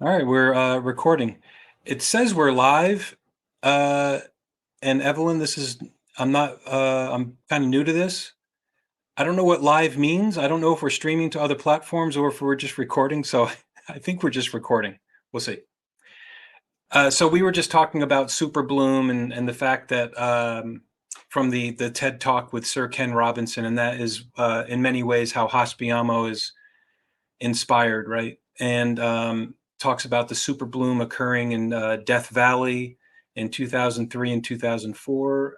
All right, we're recording. It says we're live. Uh, and Evelyn, I'm kind of new to this. I don't know what live means. I don't know if we're streaming to other platforms or if we're just recording. So I think we're just recording. We'll see. So we were just talking about Super Bloom and the fact that from the TED Talk with Sir Ken Robinson, and that is in many ways how Hospiamo is inspired, right? And talks about the super bloom occurring in Death Valley in 2003 and 2004,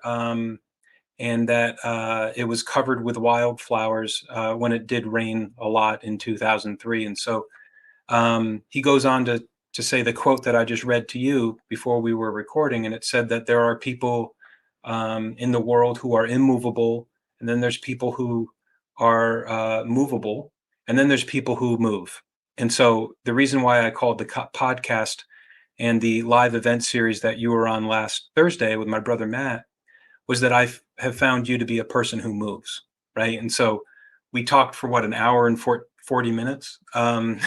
and that it was covered with wildflowers when it did rain a lot in 2003. And so he goes on to say the quote that I just read to you before we were recording, and it said that there are people in the world who are immovable, and then there's people who are movable, and then there's people who move. And so the reason why I called the podcast and the live event series that you were on last Thursday with my brother Matt was that have found you to be a person who moves, right? And so we talked for what, an hour and 40 minutes. And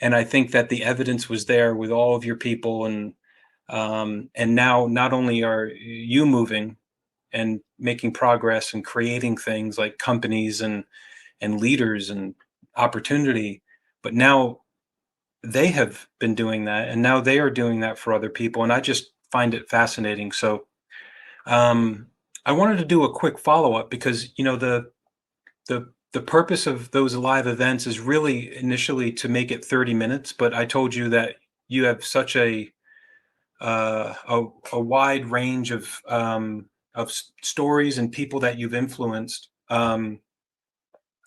I think that the evidence was there with all of your people, and now not only are you moving and making progress and creating things like companies and leaders and opportunity, but now they have been doing that, and now they are doing that for other people, and I just find it fascinating. So um, I wanted to do a quick follow-up because the purpose of those live events is really initially to make it 30 minutes, but I told you that you have such a wide range of stories and people that you've influenced.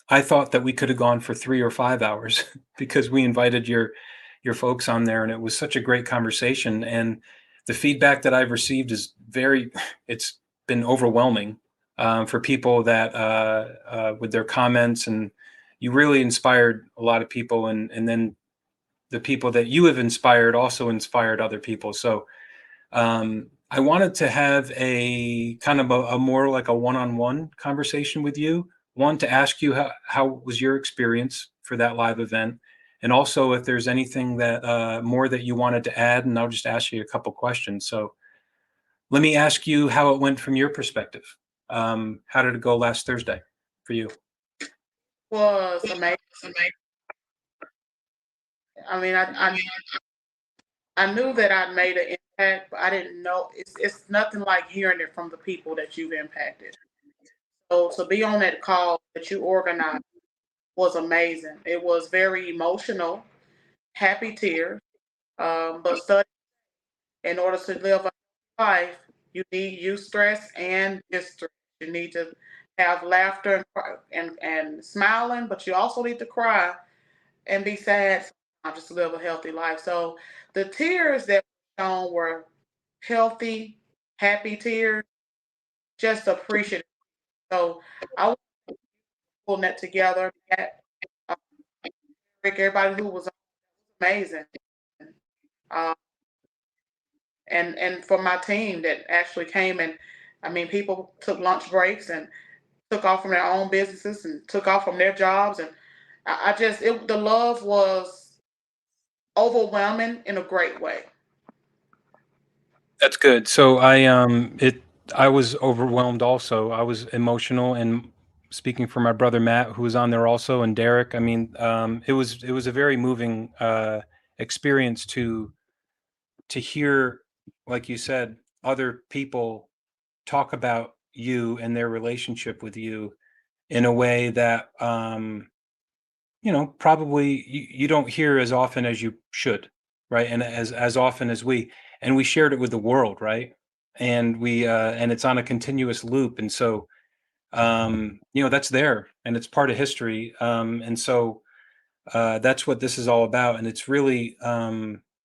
I thought that we could have gone for 3 or 5 hours because we invited your folks on there, and it was such a great conversation. And the feedback that I've received is it's been overwhelming for people that with their comments, and you really inspired a lot of people, and then the people that you have inspired also inspired other people. So I wanted to have a kind of a more like a one-on-one conversation with you. One, to ask you how was your experience for that live event, and also if there's anything that more that you wanted to add, and I'll just ask you a couple questions. So let me ask you how it went from your perspective. How did it go last Thursday for you? Was amazing. I mean, I knew that I'd made an impact, but I didn't know it's nothing like hearing it from the people that you've impacted. So to be on that call that you organized was amazing. It was very emotional, happy tears. But study in order to live a life, you need eustress and distress. You need to have laughter and smiling, but you also need to cry and be sad sometimes just to live a healthy life. So the tears that were shown were healthy, happy tears, just appreciative. So I was pulling that together. Uh, Everybody who was amazing. Uh, and for my team that actually came, and I mean, people took lunch breaks and took off from their own businesses and took off from their jobs, and the love was overwhelming in a great way. That's good. So I was overwhelmed also. I was emotional, and speaking for my brother Matt, who was on there also, and Derek. I mean, it was a very moving experience to hear, like you said, other people talk about you and their relationship with you in a way that probably you don't hear as often as you should, right? And as often as we shared it with the world, right? And it's on a continuous loop, and so that's there, and it's part of history, and so that's what this is all about. And it's really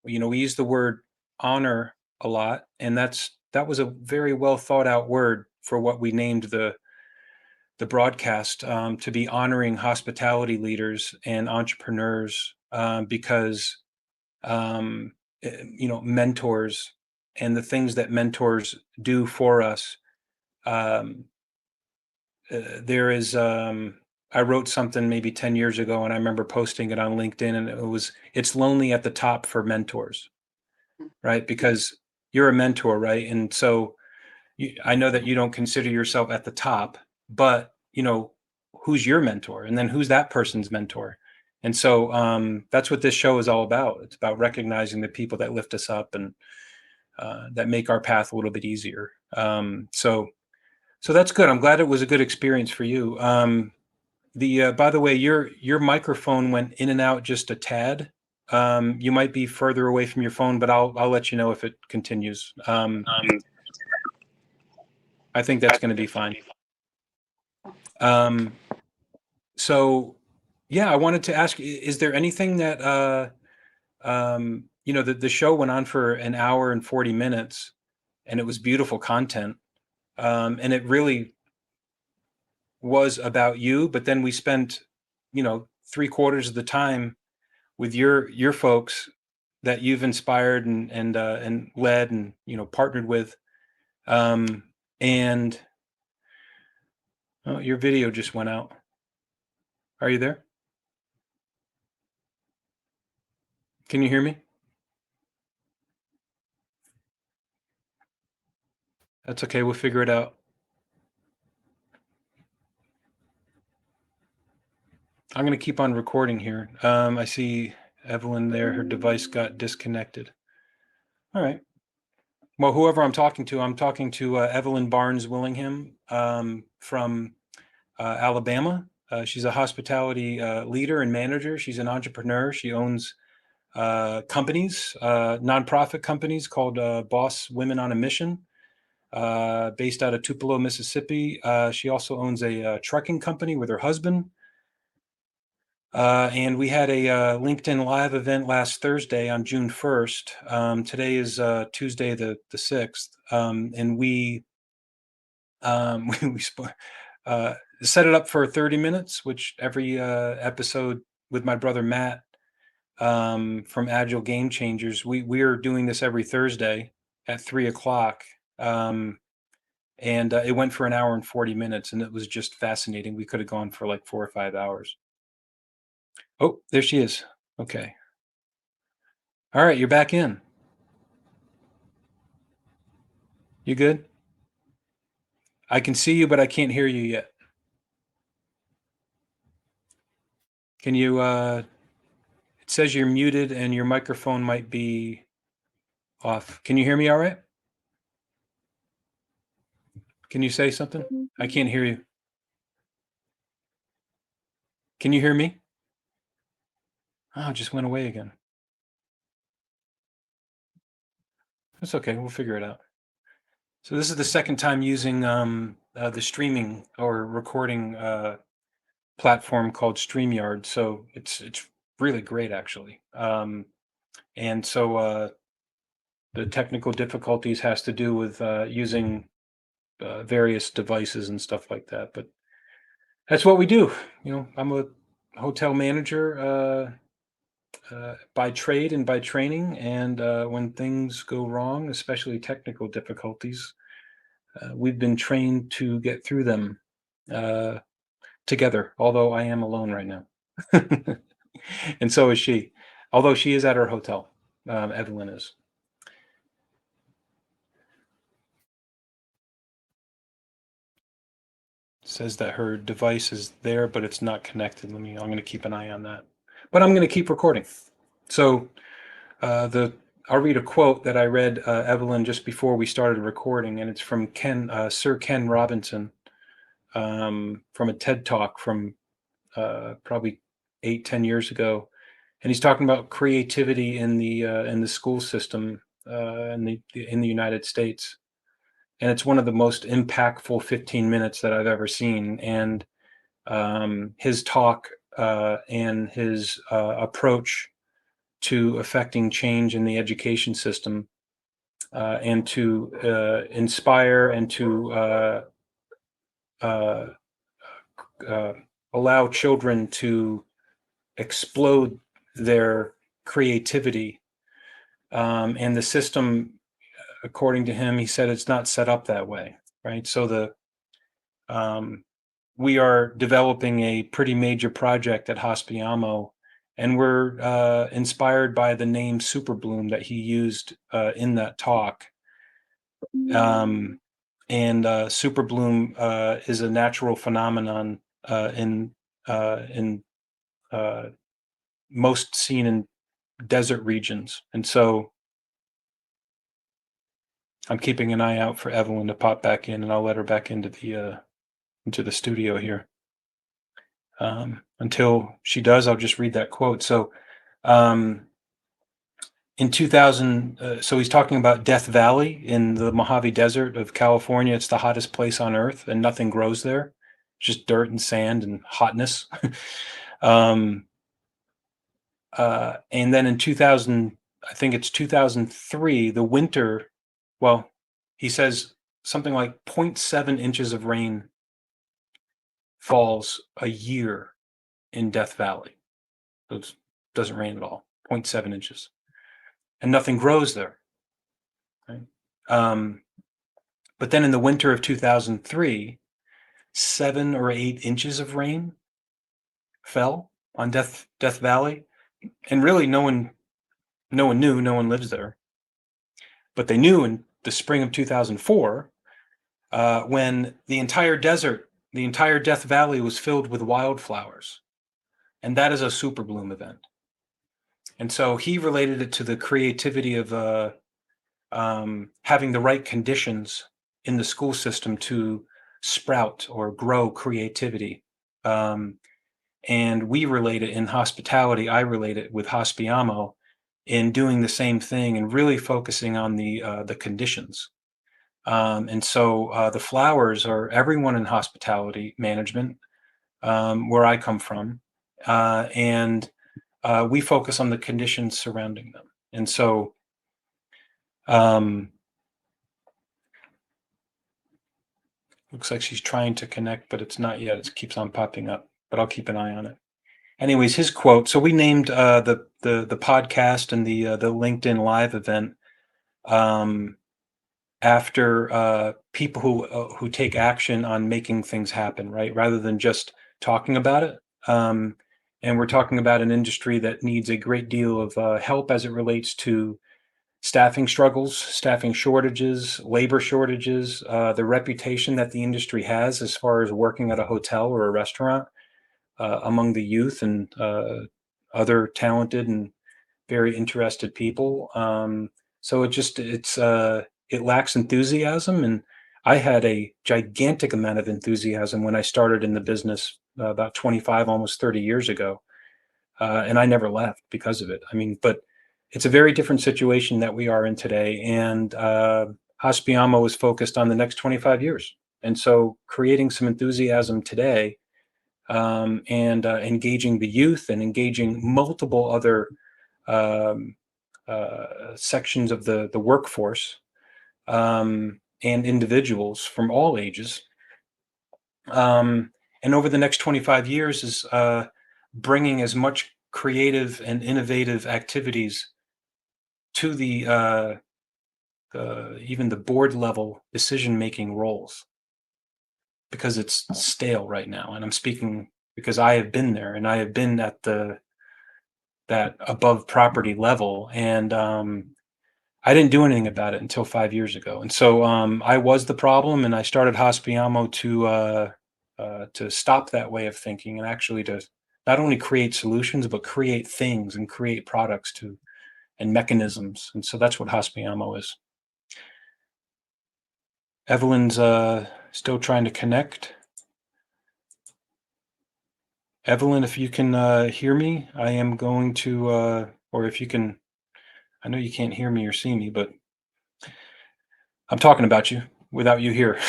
we use the word honor a lot, and that was a very well thought out word for what we named the broadcast, to be honoring hospitality leaders and entrepreneurs, because mentors and the things that mentors do for us. um, there is I wrote something maybe 10 years ago, and I remember posting it on LinkedIn, and it's lonely at the top for mentors, right? Because you're a mentor, right? And so I know that you don't consider yourself at the top, but who's your mentor, and then who's that person's mentor? And so that's what this show is all about. It's about recognizing the people that lift us up and that make our path a little bit easier. So that's good. I'm glad it was a good experience for you. The by the way, your microphone went in and out just a tad. You might be further away from your phone, but I'll let you know if it continues. I think that's going to be fine. Um, so yeah, I wanted to ask, is there anything that the show went on for an hour and 40 minutes, and it was beautiful content. And it really was about you, but then we spent, 3/4 of the time with your folks that you've inspired and led and partnered with. And oh, your video just went out. Are you there? Can you hear me? That's okay. We'll figure it out. I'm going to keep on recording here. I see Evelyn there. Her device got disconnected. All right. Well, whoever I'm talking to Evelyn Barnes-Willingham from Alabama. She's a hospitality leader and manager. She's an entrepreneur. She owns companies, nonprofit companies called Boss Women on a Mission, based out of Tupelo, Mississippi. She also owns a trucking company with her husband. And we had a LinkedIn Live event last Thursday on June 1st. Today is Tuesday the 6th. And we set it up for 30 minutes, which every episode with my brother Matt from Agile Game Changers, we're doing this every Thursday at 3 o'clock. And it went for an hour and 40 minutes, and it was just fascinating. We could have gone for like 4 or 5 hours. Oh, there she is. Okay. All right, you're back in. You good? I can see you, but I can't hear you yet. Can you, it says you're muted and your microphone might be off. Can you hear me all right? Can you say something? I can't hear you. Can you hear me? Oh, it just went away again. That's okay. We'll figure it out. So this is the second time using the streaming or recording platform called StreamYard. So it's really great, actually. And so the technical difficulties has to do with using various devices and stuff like that. But that's what we do. I'm a hotel manager by trade and by training. And when things go wrong, especially technical difficulties, we've been trained to get through them together, although I am alone right now. And so is she, although she is at her hotel. Evelyn is. Says that her device is there, but it's not connected. I'm going to keep an eye on that. But I'm going to keep recording. So I'll read a quote that I read, Evelyn, just before we started recording, and it's from Sir Ken Robinson, from a TED Talk from probably 8-10 years ago, and he's talking about creativity in the school system in the United States, and it's one of the most impactful 15 minutes that I've ever seen. And his talk and his approach to affecting change in the education system, and to inspire and to allow children to explode their creativity. And the system, according to him, he said it's not set up that way, right? So we are developing a pretty major project at Hospiamo, and we're inspired by the name Superbloom that he used in that talk. And Superbloom is a natural phenomenon in most seen in desert regions, and so I'm keeping an eye out for Evelyn to pop back in, and I'll let her back into the studio here. Until she does, I'll just read that quote. So, in 2000, so he's talking about Death Valley in the Mojave Desert of California. It's the hottest place on Earth, and nothing grows there, just dirt and sand and hotness. um, and then in 2000, I think it's 2003, the winter, well, he says something like zero point 0.7 inches of rain falls a year in Death Valley. So it doesn't rain at all, 0.7 inches. And nothing grows there. Right? But then in the winter of 2003, 7 or 8 inches of rain fell on Death Valley, and really no one knew, no one lives there. But they knew in the spring of 2004, when the entire desert, the entire Death Valley was filled with wildflowers, and that is a super bloom event. And so he related it to the creativity of having the right conditions in the school system to sprout or grow creativity. And we relate it in hospitality. I relate it with Hospiamo in doing the same thing and really focusing on the conditions. And so the flowers are everyone in hospitality management, where I come from, and we focus on the conditions surrounding them. And so looks like she's trying to connect, but it's not yet. It keeps on popping up, but I'll keep an eye on it. Anyways, his quote. So we named the podcast and the LinkedIn Live event after people who take action on making things happen, right? Rather than just talking about it. And we're talking about an industry that needs a great deal of help as it relates to staffing struggles, staffing shortages, labor shortages, the reputation that the industry has as far as working at a hotel or a restaurant among the youth and other talented and very interested people. So it lacks enthusiasm, and I had a gigantic amount of enthusiasm when I started in the business about 25, almost 30 years ago, and I never left because of it. I mean, but it's a very different situation that we are in today, and Hospiamo is focused on the next 25 years, and so creating some enthusiasm today, and engaging the youth and engaging multiple other um, sections of the workforce, and individuals from all ages. And over the next 25 years is bringing as much creative and innovative activities to the even the board level decision making roles, because it's stale right now. And I'm speaking because I have been there, and I have been at that above property level, and I didn't do anything about it until 5 years ago. And so I was the problem, and I started Hospiamo to stop that way of thinking, and actually to not only create solutions but create things and create products to and mechanisms. And so that's what Hospiamo is. Evelyn's still trying to connect. Evelyn, if you can hear me, I am going to, or if you can, I know you can't hear me or see me, but I'm talking about you without you here.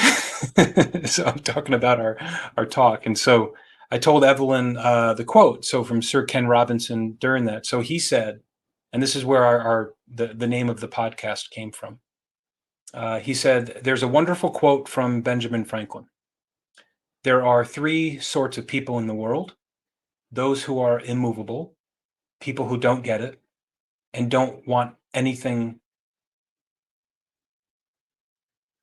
So I'm talking about our talk. And so I told Evelyn the quote. So from Sir Ken Robinson during that. So he said, and this is where the name of the podcast came from. He said, "There's a wonderful quote from Benjamin Franklin. There are three sorts of people in the world: those who are immovable, people who don't get it, and don't want anything.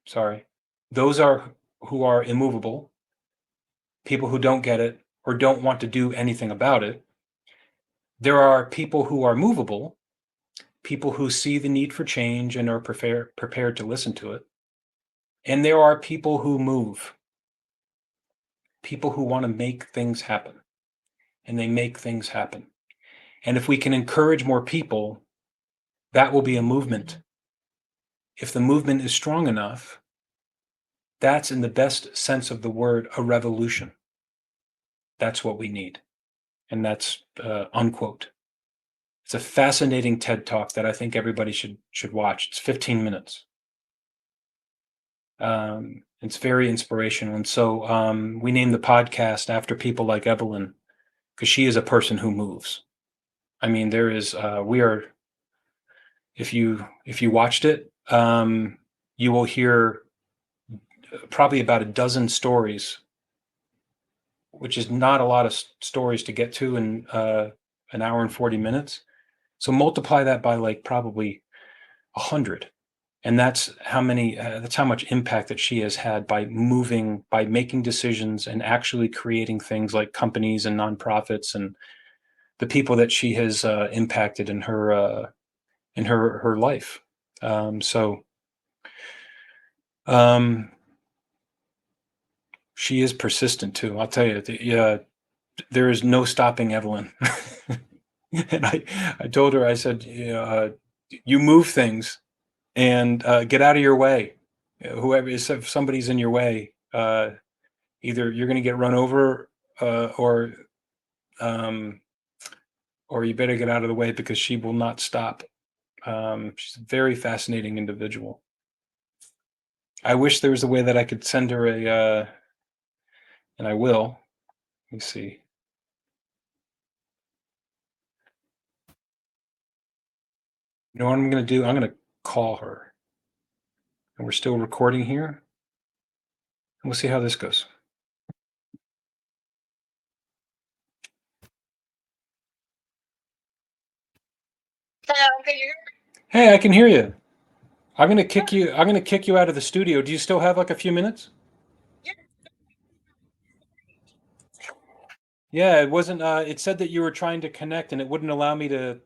Sorry, those are who are immovable, people who don't get it or don't want to do anything about it. There are people who are movable, people who see the need for change and are prepared to listen to it. And there are people who move, people who want to make things happen, and they make things happen. And if we can encourage more people, that will be a movement. If the movement is strong enough, that's in the best sense of the word, a revolution. That's what we need. And that's unquote. It's a fascinating TED Talk that I think everybody should watch. It's 15 minutes. It's very inspirational. And so we named the podcast after people like Evelyn, because she is a person who moves. I mean, there is, we are, if you watched it, you will hear probably about a dozen stories, which is not a lot of stories to get to in an hour and 40 minutes. So multiply that by like probably 100. And that's how many, that's how much impact that she has had by moving, by making decisions and actually creating things like companies and nonprofits and the people that she has impacted in her life. So she is persistent too. I'll tell you, there is no stopping Evelyn. And I told her, I said, you move things and get out of your way. Whoever is, if somebody's in your way, either you're going to get run over, um, or you better get out of the way because she will not stop. She's a very fascinating individual. I wish there was a way that I could send her and I will. Let me see. You know what I'm going to do? I'm going to call her. And we're still recording here. And we'll see how this goes. Hello, can you hear me? Hey, I can hear you. I'm going to kick you. I'm going to kick you out of the studio. Do you still have like a few minutes? Yeah, it wasn't. It said that you were trying to connect, and it wouldn't allow me to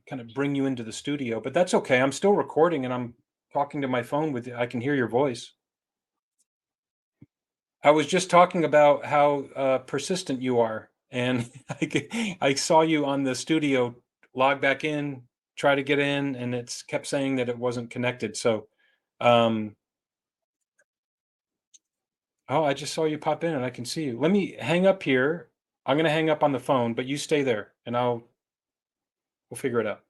kind of bring you into the studio. But that's okay. I'm still recording, and I'm talking to my phone with you. I can hear your voice. I was just talking about how persistent you are, and I saw you on the studio log back in, try to get in, and it's kept saying that it wasn't connected. So, um, oh, I just saw you pop in, and I can see you. Let me hang up here. I'm gonna hang up on the phone, but you stay there, and we'll figure it out.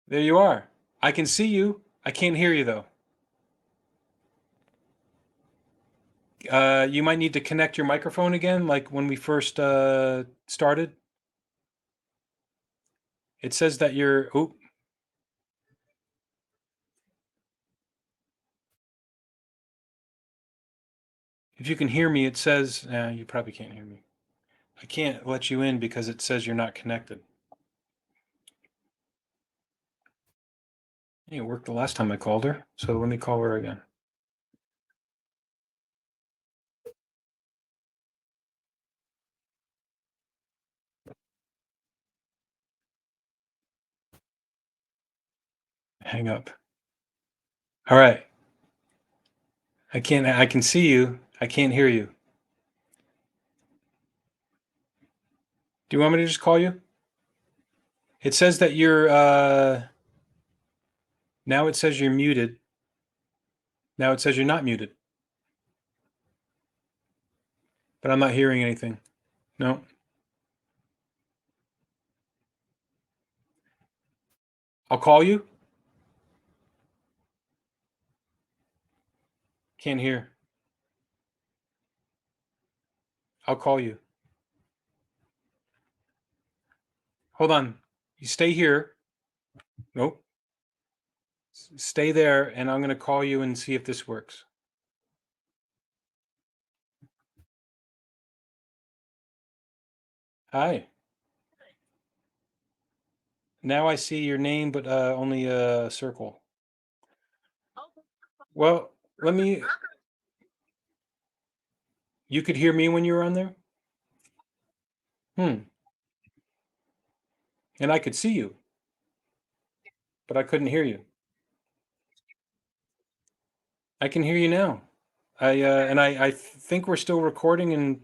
There you are. I can see you. I can't hear you though. You might need to connect your microphone again, like when we first started. It says that you're. Oh, if you can hear me, it says. You probably can't hear me. I can't let you in because it says you're not connected. It worked the last time I called her, so let me call her again. Hang up. All right. I can't. I can see you. I can't hear you. Do you want me to just call you? It says that you're. Now it says you're muted. Now it says you're not muted. But I'm not hearing anything. No. I'll call you. Can't hear. I'll call you. Hold on. You stay here. Nope. Stay there, and I'm going to call you and see if this works. Hi. Now I see your name, but only a circle. Well, let me. You could hear me when you were on there? Hmm. And I could see you, but I couldn't hear you. I can hear you now. I think we're still recording and,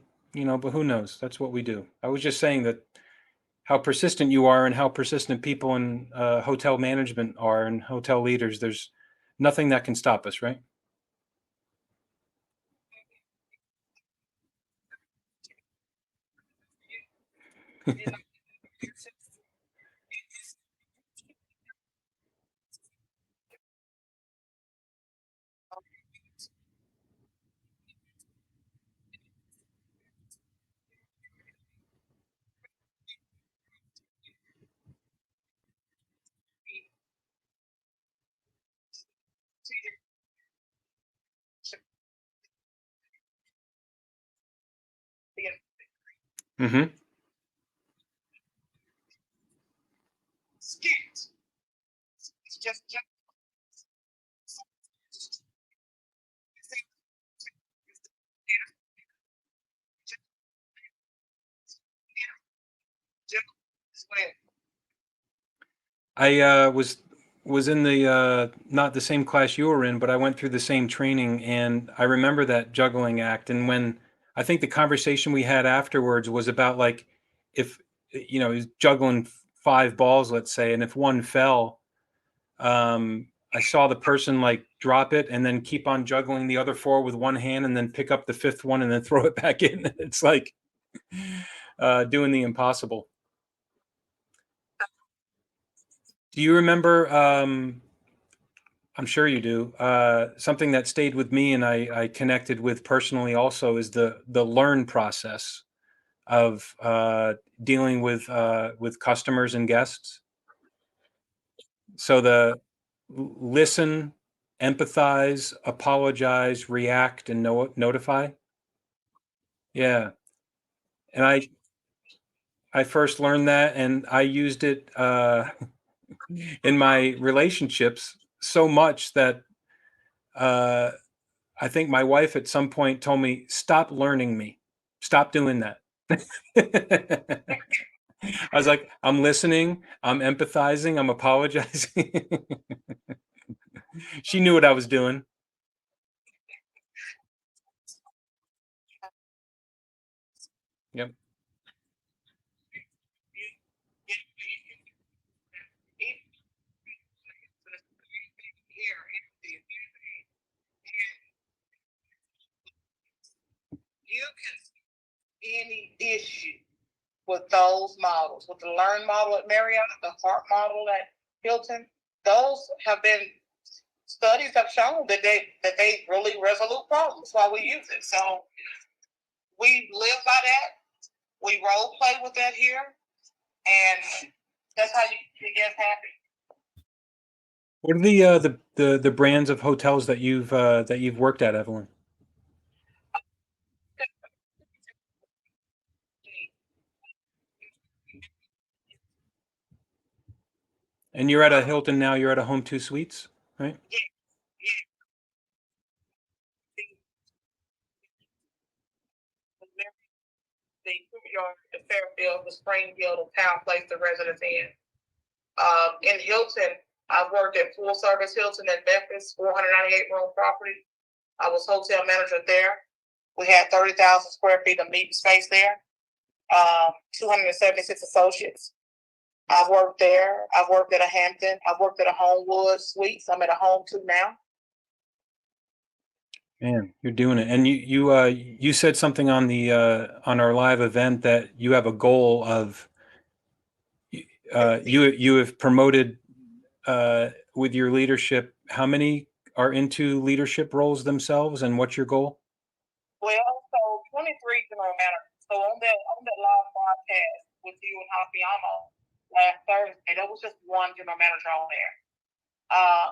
but who knows? That's what we do. I was just saying that how persistent you are and how persistent people in hotel management are and hotel leaders. There's nothing that can stop us, right? Hmm. I was in the not the same class you were in, but I went through the same training, and I remember that juggling act. And when I think the conversation we had afterwards was about like if he's juggling five balls, let's say, and if one fell, I saw the person like drop it and then keep on juggling the other four with one hand, and then pick up the fifth one and then throw it back in. It's like doing the impossible. Do you remember? I'm sure you do. Something that stayed with me and I connected with personally also is the learn process of dealing with customers and guests. So the listen, empathize, apologize, react, and notify. Yeah, and I first learned that, and I used it in my relationships so much that uh, I think my wife at some point told me, "Stop learning me. Stop doing that." I was like, "I'm listening. I'm empathizing. I'm apologizing." She knew what I was doing. Yep. Any issue with those models, with the Learn model at Marriott, the Heart model at Hilton, those have been studies have shown that they really resolve problems while we use it. So we live by that. We role play with that here, and that's how you get happy. What are the brands of hotels that you've worked at, Evelyn? And you're at a Hilton now. You're at a Home Two Suites, right? Yeah, yeah. The Courtyard, the Fairfield, the Springfield, the Town Place, the residence in. In Hilton, I worked at Full Service Hilton in Memphis, 498 room property. I was hotel manager there. We had 30,000 square feet of meeting space there. 276 associates. I've worked there. I've worked at a Hampton. I've worked at a Homewood Suites. I'm at a Home 2 now. Man, you're doing it. And you said something on the on our live event that you have a goal of you have promoted with your leadership. How many are into leadership roles themselves, and what's your goal? Well, so 23 general managers. So on that live broadcast with you and Hafiamo last Thursday, there was just one general manager on there.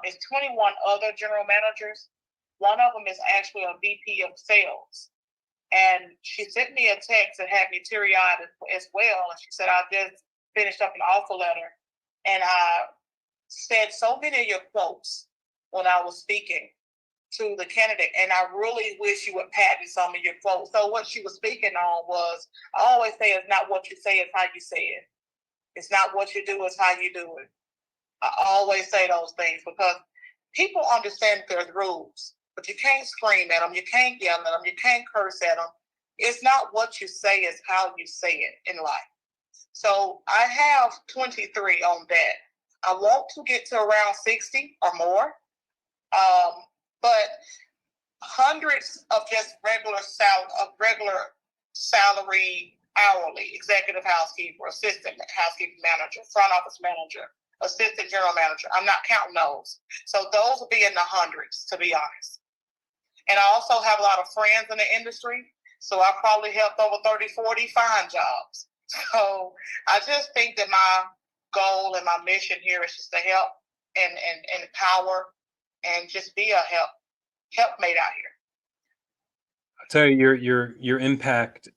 It's 21 other general managers. One of them is actually a VP of sales. And she sent me a text that had me teary eyed as well. And she said, I just finished up an offer letter. And I said so many of your quotes when I was speaking. to the candidate, and I really wish you would patent some of your quotes. So what she was speaking on was, I always say it's not what you say, it's how you say it. It's not what you do, it's how you do it. I always say those things because people understand there's rules, but you can't scream at them, you can't yell at them, you can't curse at them. It's not what you say, it's how you say it in life. So I have 23 on that. I want to get to around 60 or more. But hundreds of just regular salary hourly executive housekeeper, assistant housekeeping manager, front office manager, assistant general manager. I'm not counting those. So those will be in the hundreds, to be honest. And I also have a lot of friends in the industry. So I probably helped over 30, 40 find jobs. So I just think that my goal and my mission here is just to help and empower and just be a helpmate out here. I'll tell you, your impact,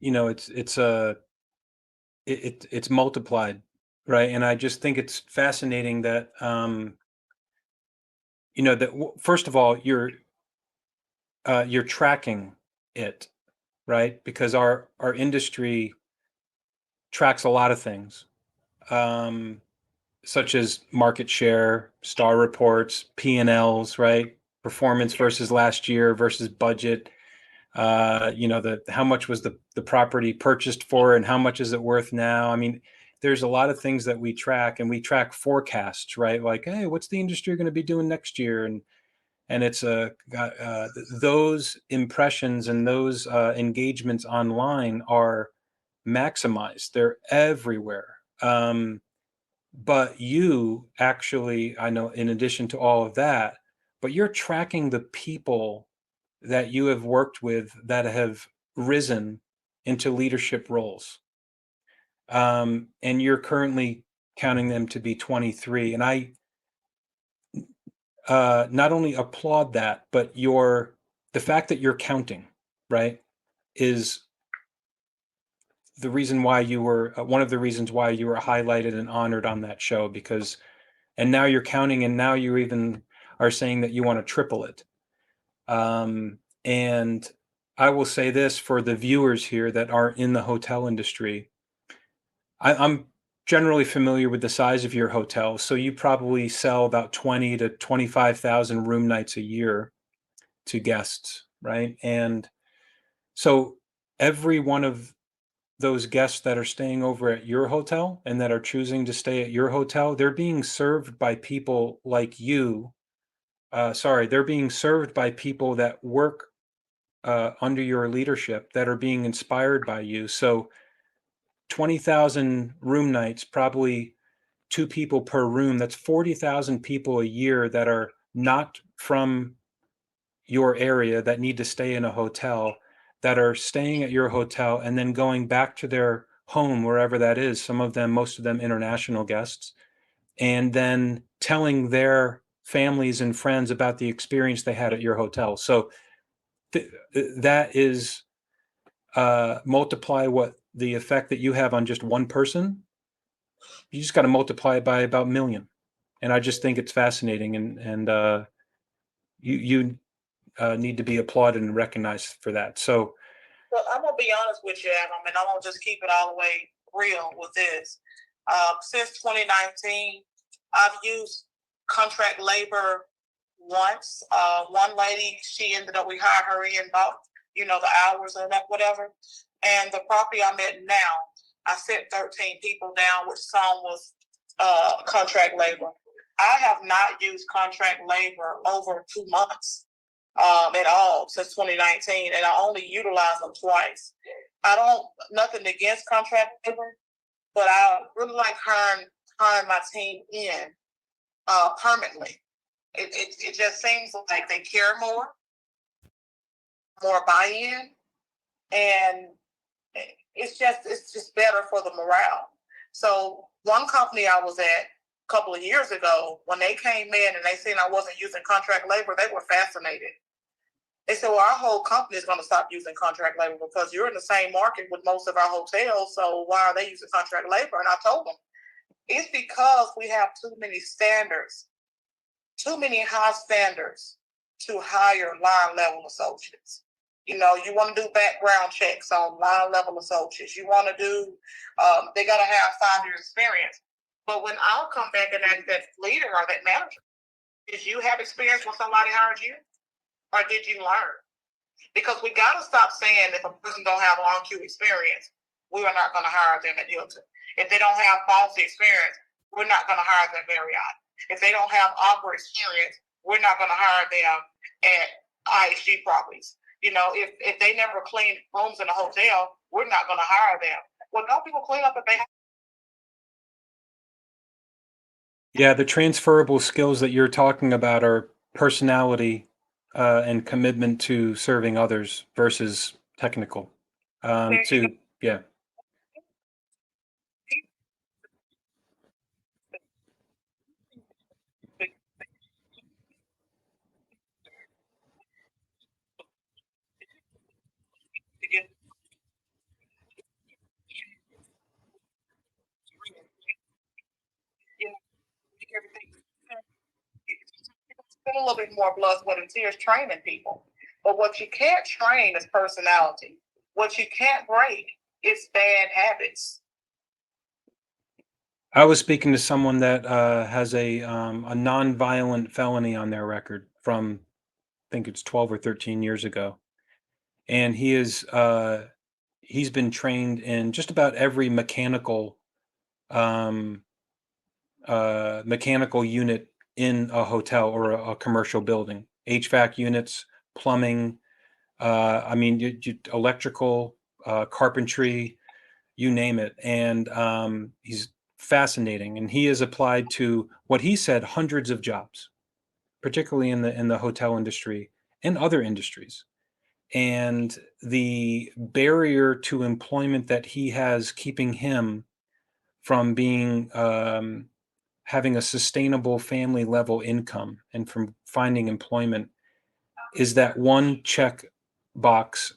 it's multiplied, right? And I just think it's fascinating that first of all, you're tracking it, right? Because our industry tracks a lot of things, such as market share, star reports, P&Ls, right? Performance versus last year versus budget. How much was the property purchased for and how much is it worth now? I mean, there's a lot of things that we track, and we track forecasts, right? Like, hey, what's the industry going to be doing next year? And it's those impressions and those engagements online are maximized. They're everywhere. But you actually, I know, in addition to all of that, but you're tracking the people that you have worked with that have risen into leadership roles. And you're currently counting them to be 23. And I not only applaud that, but the fact that you're counting, right, is the reason why you were one of the reasons why you were highlighted and honored on that show, and now you're counting, and now you even are saying that you want to triple it. And I will say this for the viewers here that aren't in the hotel industry. I'm generally familiar with the size of your hotel, so you probably sell about 20 to 25,000 room nights a year to guests, right? And so every one of those guests that are staying over at your hotel and that are choosing to stay at your hotel, they're being served by people like you. They're being served by people that work under your leadership, that are being inspired by you. So 20,000 room nights, probably two people per room. That's 40,000 people a year that are not from your area that need to stay in a hotel, that are staying at your hotel and then going back to their home, wherever that is. Some of them, most of them international guests, and then telling their families and friends about the experience they had at your hotel. So that is multiply what the effect that you have on just one person. You just got to multiply it by about a million. And I just think it's fascinating, and you need to be applauded and recognized for that. So, well, I'm gonna be honest with you, Adam, and I'm gonna just keep it all the way real with this. Since 2019, I've used contract labor once. One lady, she ended up, we hired her in, about the hours and that whatever. And the property I'm at now, I sent 13 people down, which some was contract labor. I have not used contract labor over 2 months at all since 2019, and I only utilized them twice. I don't, nothing against contract labor, but I really like hiring my team in permanently. It just seems like they care more buy-in, and it's just better for the morale. So one company I was at a couple of years ago, when they came in and they seen I wasn't using contract labor, they were fascinated. They said, well, our whole company is going to stop using contract labor because you're in the same market with most of our hotels, so why are they using contract labor? And I told them, it's because we have too many standards, too many high standards to hire line level associates. You know, you want to do background checks on line level associates. You want to do, they got to have 5 years experience. But when I'll come back and ask that leader or that manager, did you have experience when somebody hired you? Or did you learn? Because we got to stop saying if a person don't have long queue experience, we are not going to hire them at Hilton. If they don't have policy experience, we're not going to hire them at Marriott. If they don't have opera experience, we're not going to hire them at IHG properties. You know, if they never cleaned rooms in a hotel, we're not going to hire them. Well, don't people clean up if they have? Yeah, the transferable skills that you're talking about are personality and commitment to serving others versus technical. Yeah. Spend a little bit more blood, sweat, and tears training people. But what you can't train is personality. What you can't break is bad habits. I was speaking to someone that has a non-violent felony on their record from, I think it's 12 or 13 years ago, and he's been trained in just about every um, mechanical unit in a hotel or a commercial building, HVAC units, plumbing. I mean, electrical, carpentry, you name it. And he's fascinating. And he has applied to what he said hundreds of jobs, particularly in the hotel industry and other industries. And the barrier to employment that he has keeping him from being having a sustainable family level income and from finding employment is that one check box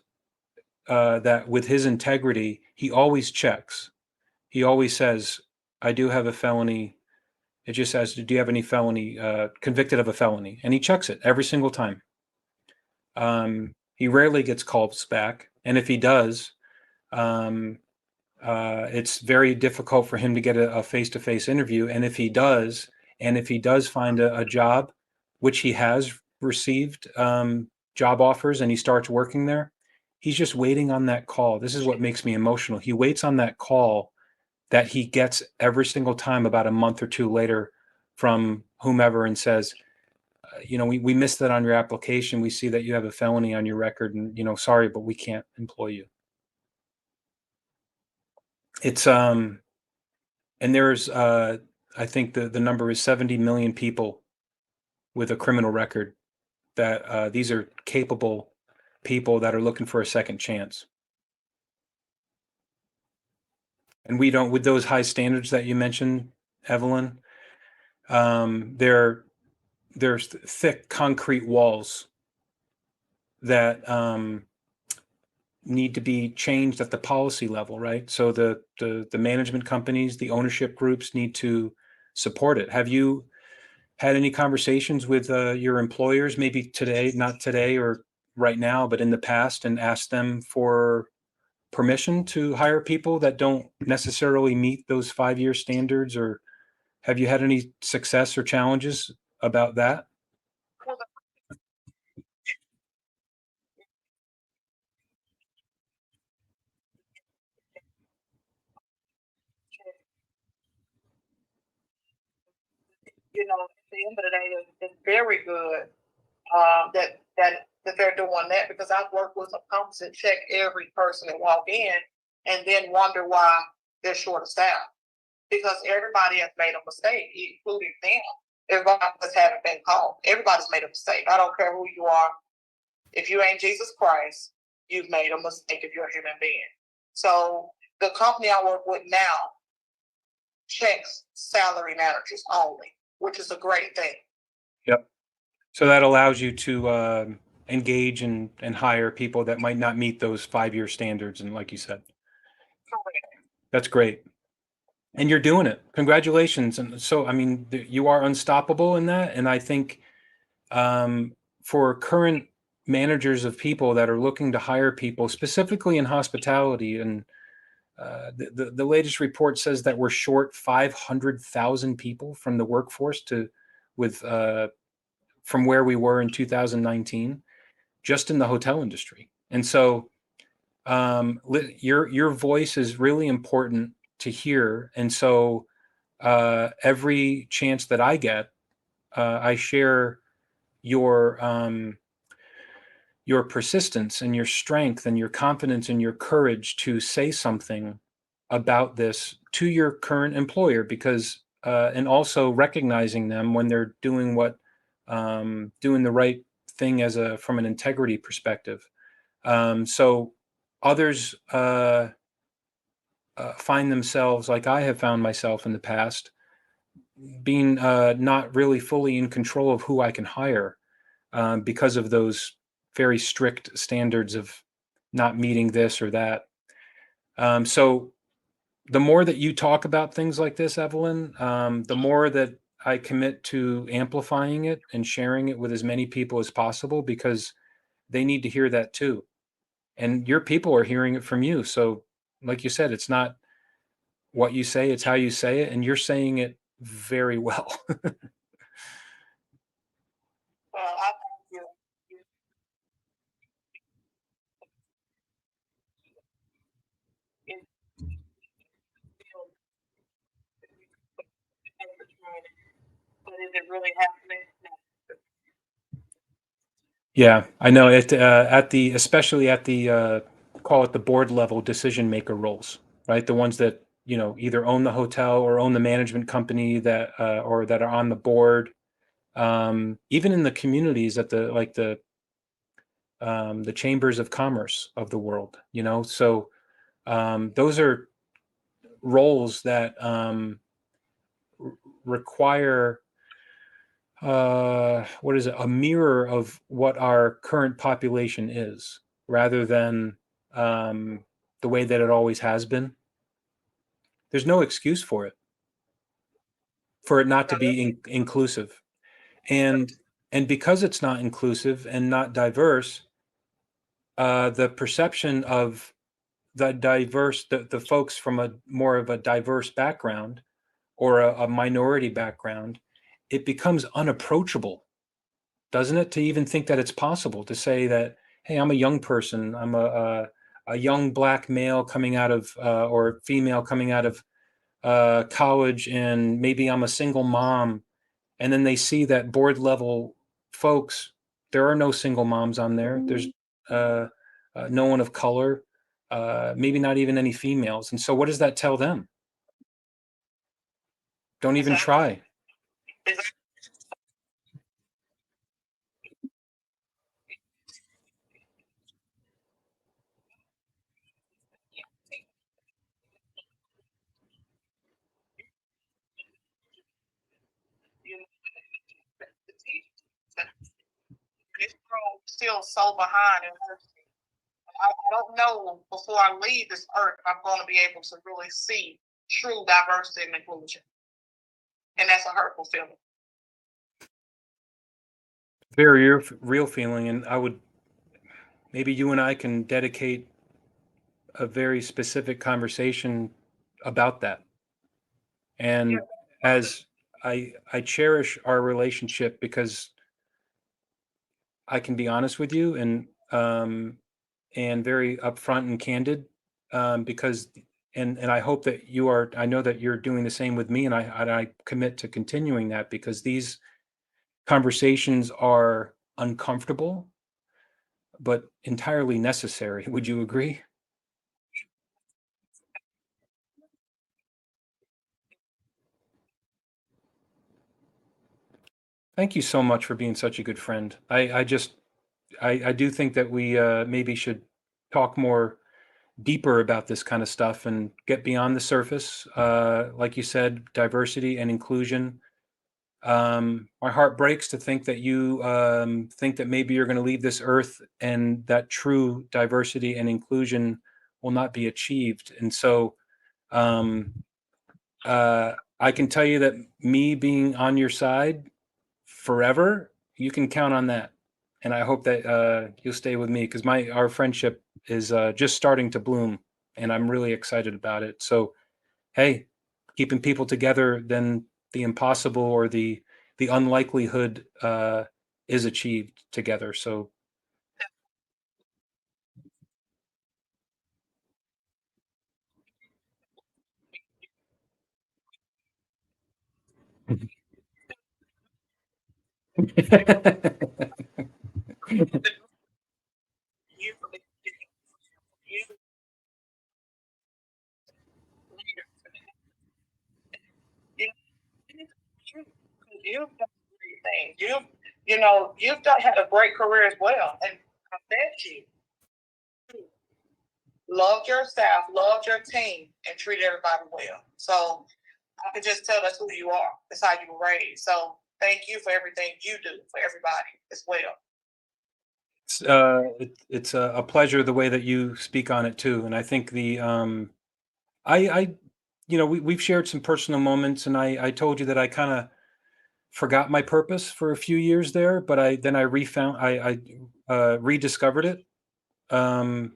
that with his integrity, he always checks. He always says, I do have a felony. It just says, do you have any felony, convicted of a felony? And he checks it every single time. He rarely gets calls back. And if he does, um, it's very difficult for him to get a face-to-face interview. And if he does find a job, which he has received job offers, and he starts working there, he's just waiting on that call. This is what makes me emotional. He waits on that call that he gets every single time about a month or two later from whomever and says, we missed that on your application. We see that you have a felony on your record, and sorry, but we can't employ you. It's and there's I think the number is 70 million people with a criminal record that these are capable people that are looking for a second chance. And we don't, with those high standards that you mentioned, Evelyn, there's thick concrete walls that need to be changed at the policy level, right? So the management companies, the ownership groups need to support it. Have you had any conversations with your employers, maybe today, not today or right now, but in the past, and asked them for permission to hire people that don't necessarily meet those 5-year standards? Or have you had any success or challenges about that? You know, at the end of the day, it's very good that they're doing that, because I've worked with some companies that check every person that walk in and then wonder why they're short of staff, because everybody has made a mistake, including them. Everybody just haven't been called. Everybody's made a mistake. I don't care who you are. If you ain't Jesus Christ, you've made a mistake if you're a human being. So the company I work with now checks salary managers only, which is a great thing. Yep. So that allows you to engage and hire people that might not meet those 5-year standards. And like you said, that's great. And you're doing it. Congratulations. And so, I mean, you are unstoppable in that. And I think for current managers of people that are looking to hire people, specifically in hospitality, and the latest report says that we're short 500,000 people from the workforce with from where we were in 2019, just in the hotel industry. And so your voice is really important to hear. And so every chance that I get, I share your your persistence and your strength and your confidence and your courage to say something about this to your current employer, because and also recognizing them when they're doing doing the right thing from an integrity perspective. So others find themselves, like I have found myself in the past, being not really fully in control of who I can hire because of those very strict standards of not meeting this or that. So the more that you talk about things like this, Evelyn, the more that I commit to amplifying it and sharing it with as many people as possible, because they need to hear that too. And your people are hearing it from you. So, like you said, it's not what you say, it's how you say it. And you're saying it very well. Well, I thank you. It feels but is it really happening? Yeah, I know it at the especially at the call it the board level decision maker roles, right? The ones that, either own the hotel or own the management company that or that are on the board. Even in the communities at the chambers of commerce of the world, So those are roles that require what is it, a mirror of what our current population is, rather than the way that it always has been. There's no excuse for it not to be inclusive, and because it's not inclusive and not diverse, the perception of the folks from a more of a diverse background, or a minority background, it becomes unapproachable, doesn't it, to even think that it's possible to say that, hey, I'm a young person, I'm a young black male coming out of or female coming out of college, and maybe I'm a single mom, and then they see that board level folks, there are no single moms on there. There's uh, no one of color, maybe not even any females. And so, what does that tell them? Don't even try. This room still so behind and hurting. I don't know before I leave this earth, I'm going to be able to really see true diversity and inclusion. And that's a hurtful feeling. Very real feeling, and I would, maybe you and I can dedicate a very specific conversation about that. And as I cherish our relationship, because I can be honest with you, and very upfront and candid, because and I hope that I know that you're doing the same with me, and I commit to continuing that, because these conversations are uncomfortable but entirely necessary. Would you agree? Thank you so much for being such a good friend. I do think that we maybe should talk more deeper about this kind of stuff and get beyond the surface. Like you said, diversity and inclusion. My heart breaks to think that you think that maybe you're going to leave this earth and that true diversity and inclusion will not be achieved. And so um, I can tell you that me being on your side forever, you can count on that. and I hope that you'll stay with me because our friendship is just starting to bloom, and I'm really excited about it. So, hey, keeping people together, then the impossible or the unlikelihood is achieved together. So, You've done great things. You've had a great career as well, and I bet you loved your staff, loved your team, and treated everybody well. So I can just tell that's who you are. That's how you were raised. So thank you for everything you do for everybody as well. it's a pleasure the way that you speak on it too, and I think I we've shared some personal moments, and I told you that I kind of forgot my purpose for a few years there, but I refound I rediscovered it um,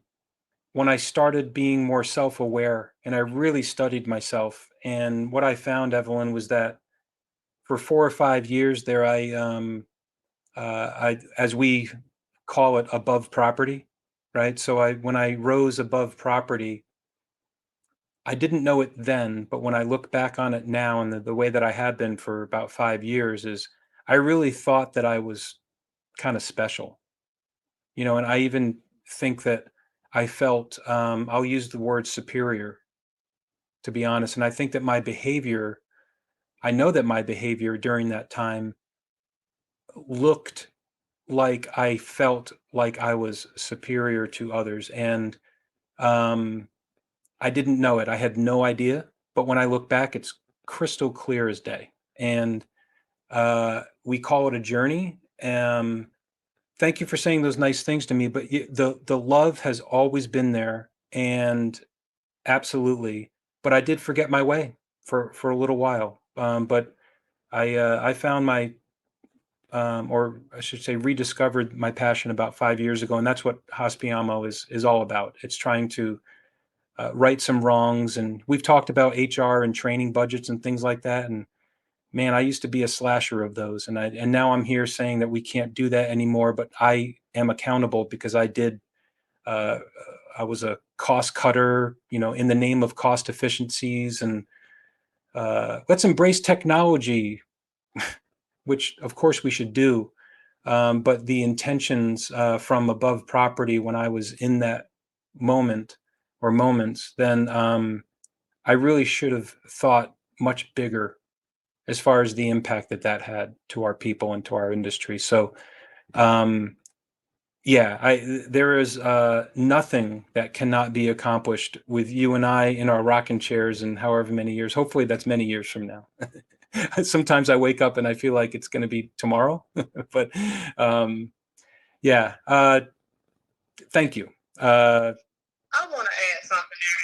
when I started being more self-aware, and I really studied myself. And what I found, Evelyn, was that for 4 or 5 years there, I as we call it, above property, right? So when I rose above property, I didn't know it then, but when I look back on it now, and the way that I have been for about 5 years, is I really thought that I was kind of special, and I even think that I felt, I'll use the word superior, to be honest. And I think that I know that my behavior during that time looked like I felt like I was superior to others. And um, I didn't know it. I had no idea. But when I look back, it's crystal clear as day. And we call it a journey. Thank you for saying those nice things to me. But the love has always been there, and absolutely. But I did forget my way for a little while. But I found or I should say, rediscovered my passion about 5 years ago, and that's what Hospiamo is all about. It's trying to right some wrongs, and we've talked about HR and training budgets and things like that. And man, I used to be a slasher of those, and now I'm here saying that we can't do that anymore. But I am accountable because I did. Uh, I was a cost cutter, in the name of cost efficiencies, and let's embrace technology, which of course we should do. But the intentions from above property when I was in that moment or moments, then I really should have thought much bigger as far as the impact that had to our people and to our industry. So, um, yeah, there is nothing that cannot be accomplished with you and I in our rocking chairs and however many years. Hopefully, that's many years from now. Sometimes I wake up and I feel like it's going to be tomorrow, but yeah. Thank you. I want to add something there.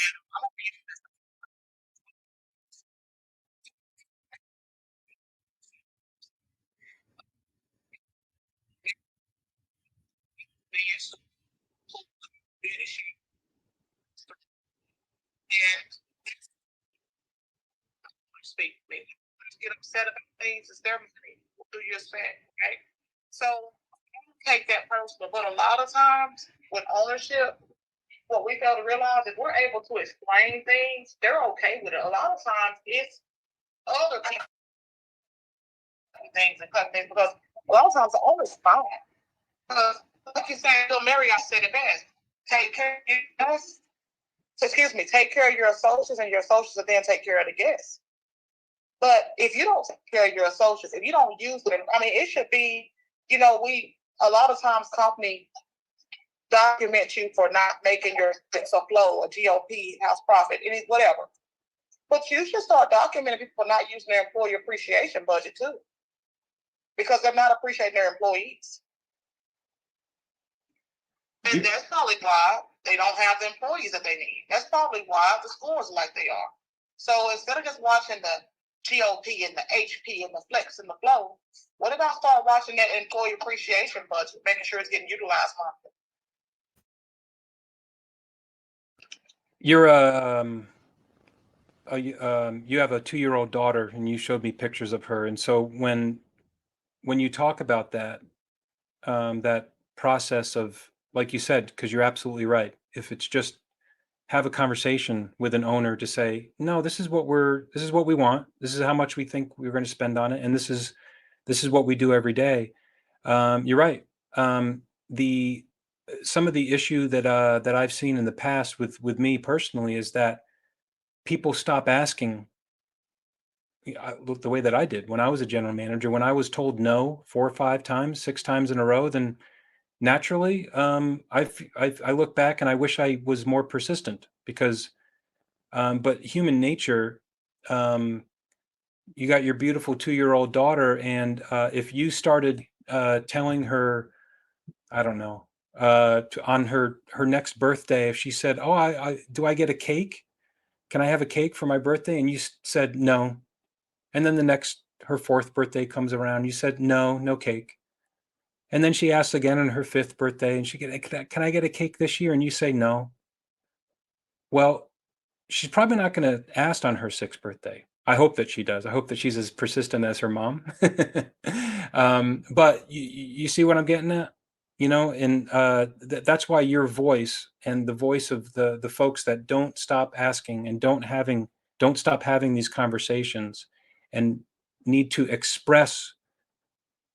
Speak to me. Let's get upset about things. It's their money. We'll do your spend, right? So take that personal. But a lot of times with ownership, what we fail to realize is we're able to explain things. They're okay with it. A lot of times it's other people things and cut things because a lot of times the owner's fine. Because like you said, Bill Marriott said it best. Take care of us. Take care of your associates, and your associates will then take care of the guests. But if you don't take care of your associates, if you don't use them, I mean, it should be, we a lot of times company document you for not making your expense a flow, a GOP, house profit, any whatever. But you should start documenting people for not using their employee appreciation budget too, because they're not appreciating their employees. And that's probably why they don't have the employees that they need. That's probably why the scores are like they are. So instead of just watching the TOP and the HP and the flex and the flow. What if I start watching that employee appreciation budget, making sure it's getting utilized monthly? You're you have a 2-year-old daughter, and you showed me pictures of her. And so when you talk about that, that process of, like you said, because you're absolutely right. If it's just have a conversation with an owner to say, no, this is what we want. This is how much we think we're going to spend on it, and this is what we do every day. You're right. The Some of the issue that I've seen in the past with me personally is that people stop asking the way that I did when I was a general manager. When I was told no 4 or 5 times, 6 times in a row, then naturally, I look back and I wish I was more persistent because, but human nature, um, you got your beautiful 2-year-old daughter, and if you started telling her, I don't know, on her next birthday, if she said, "Oh, I do I get a cake? Can I have a cake for my birthday?" And you said no, and then the next her 4th birthday comes around, you said no, no cake. And then she asks again on her 5th birthday, and she get, can I get a cake this year? And you say no. Well, she's probably not going to ask on her 6th birthday. I hope that she does. I hope that she's as persistent as her mom. But you see what I'm getting at, and that's why your voice and the voice of the folks that don't stop asking and don't stop having these conversations and need to express.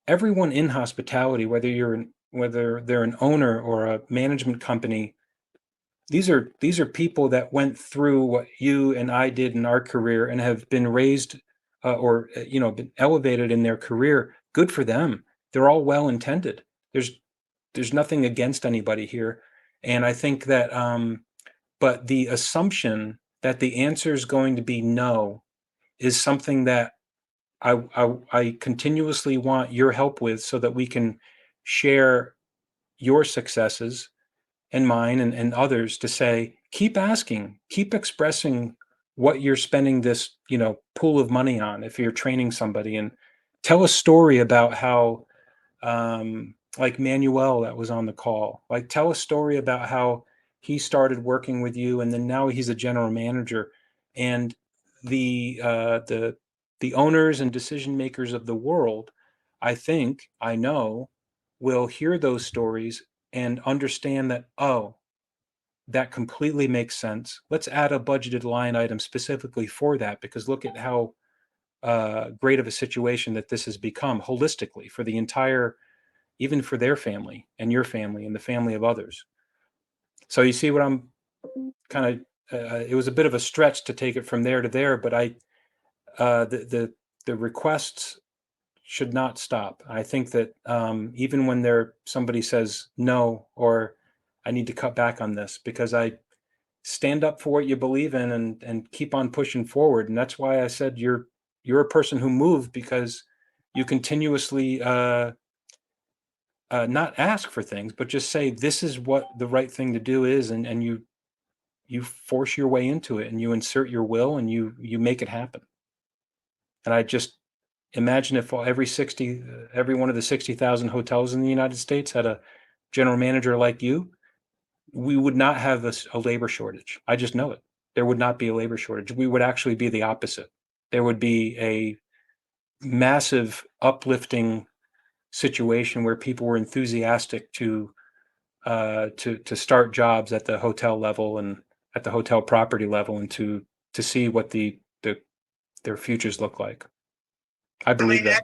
Everyone in hospitality, whether they're an owner or a management company, these are people that went through what you and I did in our career and have been raised, or been elevated in their career. Good for them. They're all well intended. There's nothing against anybody here, and I think that, but the assumption that the answer is going to be no is something that I continuously want your help with, so that we can share your successes and mine and others, to say, keep asking, keep expressing what you're spending this, pool of money on if you're training somebody, and tell a story about how, like Manuel that was on the call, like tell a story about how he started working with you and then now he's a general manager, and the owners and decision makers of the world, I know, will hear those stories and understand that, oh, that completely makes sense. Let's add a budgeted line item specifically for that, because look at how great of a situation that this has become holistically for the entire, even for their family and your family and the family of others. So you see what I'm kind of, it was a bit of a stretch to take it from there to there, but the requests should not stop. I think that, even when somebody says no, or I need to cut back on this, because I stand up for what you believe in, and keep on pushing forward. And that's why I said you're a person who moved, because you continuously, not ask for things, but just say this is what the right thing to do is, and you force your way into it, and you insert your will, and you make it happen. And I just imagine if every one of the 60,000 hotels in the United States had a general manager like you, we would not have a labor shortage. I just know it. There would not be a labor shortage. We would actually be the opposite. There would be a massive uplifting situation where people were enthusiastic to start jobs at the hotel level and at the hotel property level, and to see what their futures look like. I believe that.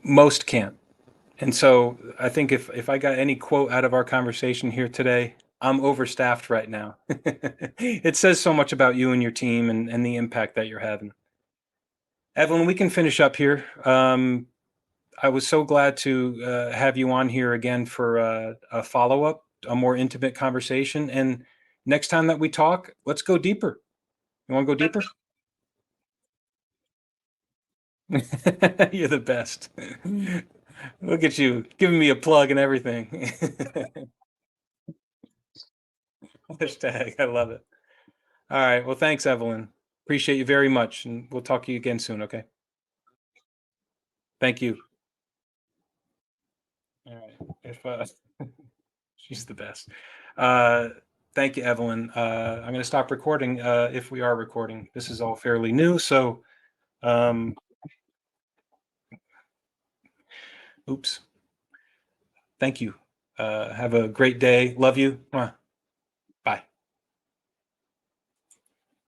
Most can't. And so I think if I got any quote out of our conversation here today, I'm overstaffed right now. It says so much about you and your team, and the impact that you're having. Evelyn, we can finish up here. I was so glad to have you on here again for a follow up, a more intimate conversation. And next time that we talk, let's go deeper. You want to go deeper? You're the best. Look at you giving me a plug and everything. Hashtag, I love it. All right. Well, thanks, Evelyn. Appreciate you very much. And we'll talk to you again soon. Okay. Thank you. All right. If she's the best. Thank you, Evelyn. I'm going to stop recording if we are recording. This is all fairly new. So, oops. Thank you. Have a great day. Love you. Mwah.